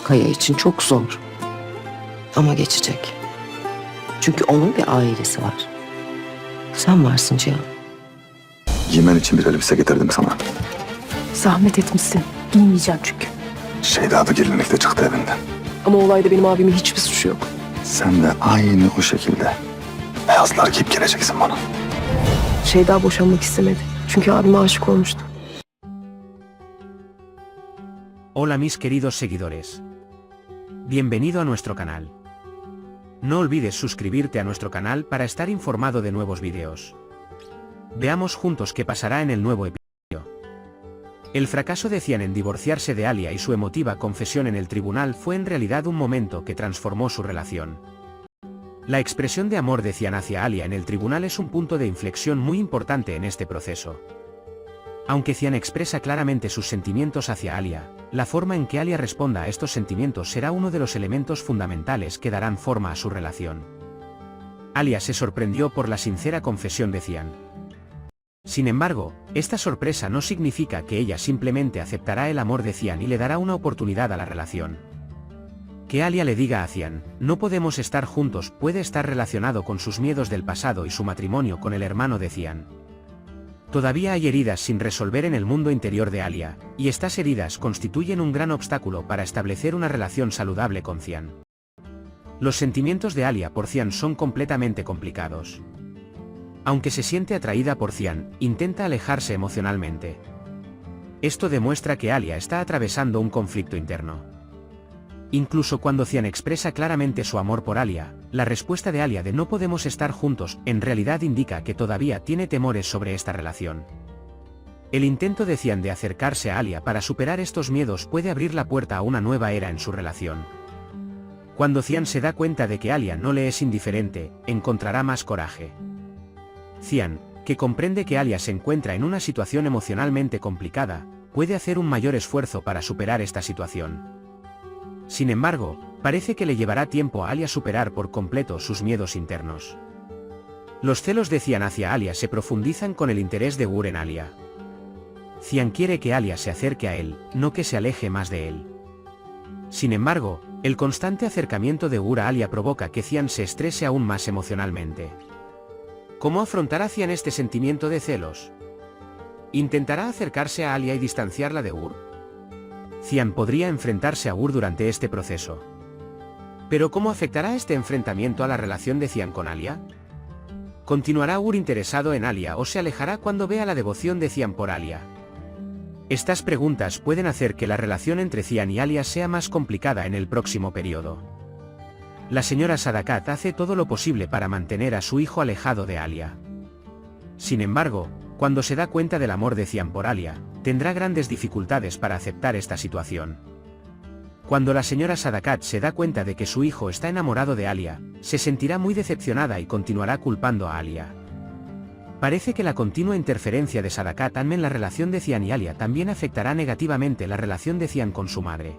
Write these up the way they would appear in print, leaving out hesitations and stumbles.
Kaya için çok zor. Ama geçecek. Çünkü onun bir ailesi var. Sen varsın Cihan. Giymen için bir elbise getirdim sana. Zahmet etmişsin. Giymeyeceğim çünkü. Şeyda da gelinlikte çıktı evinden. Ama olayda benim abimin hiçbir suçu yok. Sen de aynı o şekilde beyazlar giyip geleceksin bana. Şeyda boşanmak istemedi. Çünkü abime aşık olmuştu. Hola mis queridos seguidores. Bienvenido a nuestro canal. No olvides suscribirte a nuestro canal para estar informado de nuevos videos. Veamos juntos qué pasará en el nuevo episodio. El fracaso de Cian en divorciarse de Alia y su emotiva confesión en el tribunal fue en realidad un momento que transformó su relación. La expresión de amor de Cian hacia Alia en el tribunal es un punto de inflexión muy importante en este proceso. Aunque Cian expresa claramente sus sentimientos hacia Alia, la forma en que Alia responda a estos sentimientos será uno de los elementos fundamentales que darán forma a su relación. Alia se sorprendió por la sincera confesión de Cian. Sin embargo, esta sorpresa no significa que ella simplemente aceptará el amor de Cian y le dará una oportunidad a la relación. Que Alia le diga a Cian, no podemos estar juntos, puede estar relacionado con sus miedos del pasado y su matrimonio con el hermano de Cian. Todavía hay heridas sin resolver en el mundo interior de Alia, y estas heridas constituyen un gran obstáculo para establecer una relación saludable con Cian. Los sentimientos de Alia por Cian son completamente complicados. Aunque se siente atraída por Cian, intenta alejarse emocionalmente. Esto demuestra que Alia está atravesando un conflicto interno. Incluso cuando Cian expresa claramente su amor por Alia, la respuesta de Alia de no podemos estar juntos en realidad indica que todavía tiene temores sobre esta relación. El intento de Cian de acercarse a Alia para superar estos miedos puede abrir la puerta a una nueva era en su relación. Cuando Cian se da cuenta de que Alia no le es indiferente, encontrará más coraje. Cian, que comprende que Alia se encuentra en una situación emocionalmente complicada, puede hacer un mayor esfuerzo para superar esta situación. Sin embargo, parece que le llevará tiempo a Alia superar por completo sus miedos internos. Los celos de Cian hacia Alia se profundizan con el interés de Gur en Alia. Cian quiere que Alia se acerque a él, no que se aleje más de él. Sin embargo, el constante acercamiento de Gur a Alia provoca que Cian se estrese aún más emocionalmente. ¿Cómo afrontará Cian este sentimiento de celos? ¿Intentará acercarse a Alia y distanciarla de Gur? Cian podría enfrentarse a Gur durante este proceso. Pero ¿cómo afectará este enfrentamiento a la relación de Cian con Alia? ¿Continuará Gur interesado en Alia o se alejará cuando vea la devoción de Cian por Alia? Estas preguntas pueden hacer que la relación entre Cian y Alia sea más complicada en el próximo periodo. La señora Sadakat hace todo lo posible para mantener a su hijo alejado de Alia. Sin embargo, cuando se da cuenta del amor de Cian por Alia, tendrá grandes dificultades para aceptar esta situación. Cuando la señora Sadakat se da cuenta de que su hijo está enamorado de Alia, se sentirá muy decepcionada y continuará culpando a Alia. Parece que la continua interferencia de Sadakat en la relación de Cian y Alia también afectará negativamente la relación de Cian con su madre.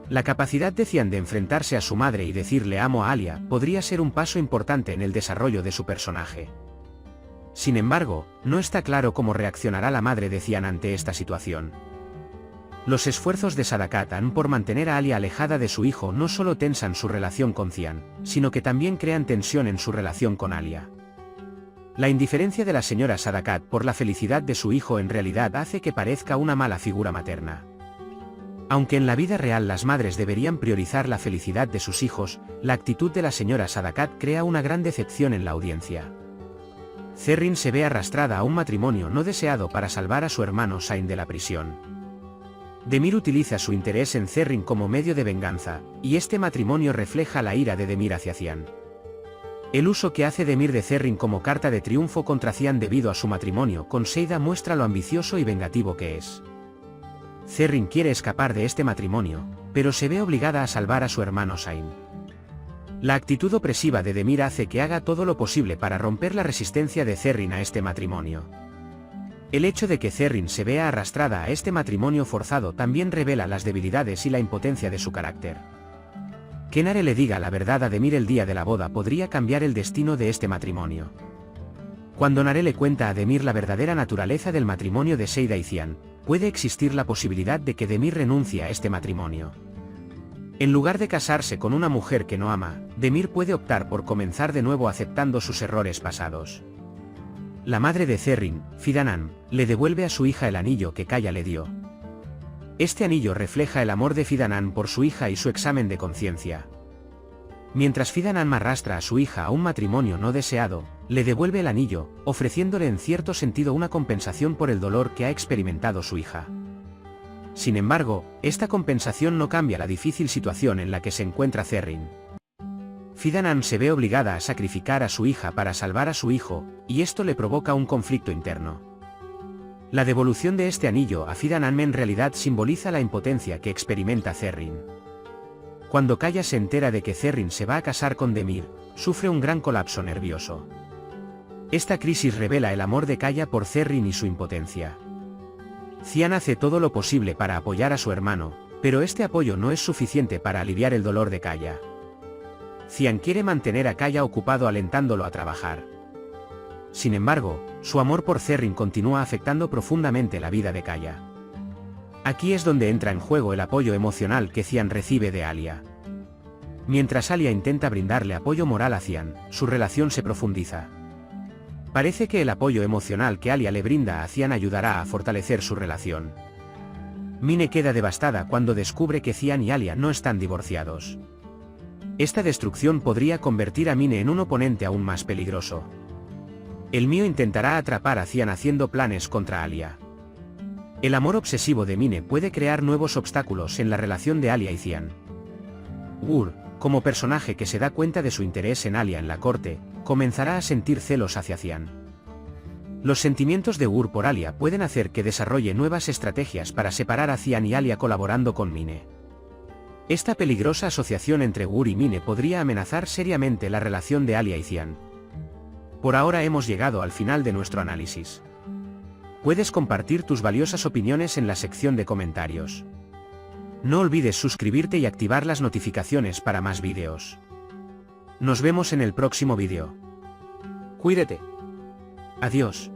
La capacidad de Cian de enfrentarse a su madre y decirle amo a Alia podría ser un paso importante en el desarrollo de su personaje. Sin embargo, no está claro cómo reaccionará la madre de Cian ante esta situación. Los esfuerzos de Sadakat por mantener a Alia alejada de su hijo no solo tensan su relación con Cian, sino que también crean tensión en su relación con Alia. La indiferencia de la señora Sadakat por la felicidad de su hijo en realidad hace que parezca una mala figura materna. Aunque en la vida real las madres deberían priorizar la felicidad de sus hijos, la actitud de la señora Sadakat crea una gran decepción en la audiencia. Zerrin se ve arrastrada a un matrimonio no deseado para salvar a su hermano Sain de la prisión. Demir utiliza su interés en Zerrin como medio de venganza, y este matrimonio refleja la ira de Demir hacia Cian. El uso que hace Demir de Zerrin como carta de triunfo contra Cian debido a su matrimonio con Seida muestra lo ambicioso y vengativo que es. Zerrin quiere escapar de este matrimonio, pero se ve obligada a salvar a su hermano Sain. La actitud opresiva de Demir hace que haga todo lo posible para romper la resistencia de Zerrin a este matrimonio. El hecho de que Zerrin se vea arrastrada a este matrimonio forzado también revela las debilidades y la impotencia de su carácter. Que Nare le diga la verdad a Demir el día de la boda podría cambiar el destino de este matrimonio. Cuando Nare le cuenta a Demir la verdadera naturaleza del matrimonio de Seida y Cian, puede existir la posibilidad de que Demir renuncie a este matrimonio. En lugar de casarse con una mujer que no ama, Demir puede optar por comenzar de nuevo aceptando sus errores pasados. La madre de Zerrin, Fidanam, le devuelve a su hija el anillo que Kaya le dio. Este anillo refleja el amor de Fidanam por su hija y su examen de conciencia. Mientras Fidanam arrastra a su hija a un matrimonio no deseado, le devuelve el anillo, ofreciéndole en cierto sentido una compensación por el dolor que ha experimentado su hija. Sin embargo, esta compensación no cambia la difícil situación en la que se encuentra Zerrin. Fidanam se ve obligada a sacrificar a su hija para salvar a su hijo, y esto le provoca un conflicto interno. La devolución de este anillo a Fidanam en realidad simboliza la impotencia que experimenta Zerrin. Cuando Kaya se entera de que Zerrin se va a casar con Demir, sufre un gran colapso nervioso. Esta crisis revela el amor de Kaya por Zerrin y su impotencia. Cian hace todo lo posible para apoyar a su hermano, pero este apoyo no es suficiente para aliviar el dolor de Kaya. Cian quiere mantener a Kaya ocupado alentándolo a trabajar. Sin embargo, su amor por Zerrin continúa afectando profundamente la vida de Kaya. Aquí es donde entra en juego el apoyo emocional que Cian recibe de Alia. Mientras Alia intenta brindarle apoyo moral a Cian, su relación se profundiza. Parece que el apoyo emocional que Alia le brinda a Cian ayudará a fortalecer su relación. Mine queda devastada cuando descubre que Cian y Alia no están divorciados. Esta destrucción podría convertir a Mine en un oponente aún más peligroso. El Mío intentará atrapar a Cian haciendo planes contra Alia. El amor obsesivo de Mine puede crear nuevos obstáculos en la relación de Alia y Cian. Gur, como personaje que se da cuenta de su interés en Alia en la corte, comenzará a sentir celos hacia Cian. Los sentimientos de Gur por Alia pueden hacer que desarrolle nuevas estrategias para separar a Cian y Alia colaborando con Mine. Esta peligrosa asociación entre Gur y Mine podría amenazar seriamente la relación de Alia y Cian. Por ahora hemos llegado al final de nuestro análisis. Puedes compartir tus valiosas opiniones en la sección de comentarios. No olvides suscribirte y activar las notificaciones para más vídeos. Nos vemos en el próximo vídeo. Cuídate. Adiós.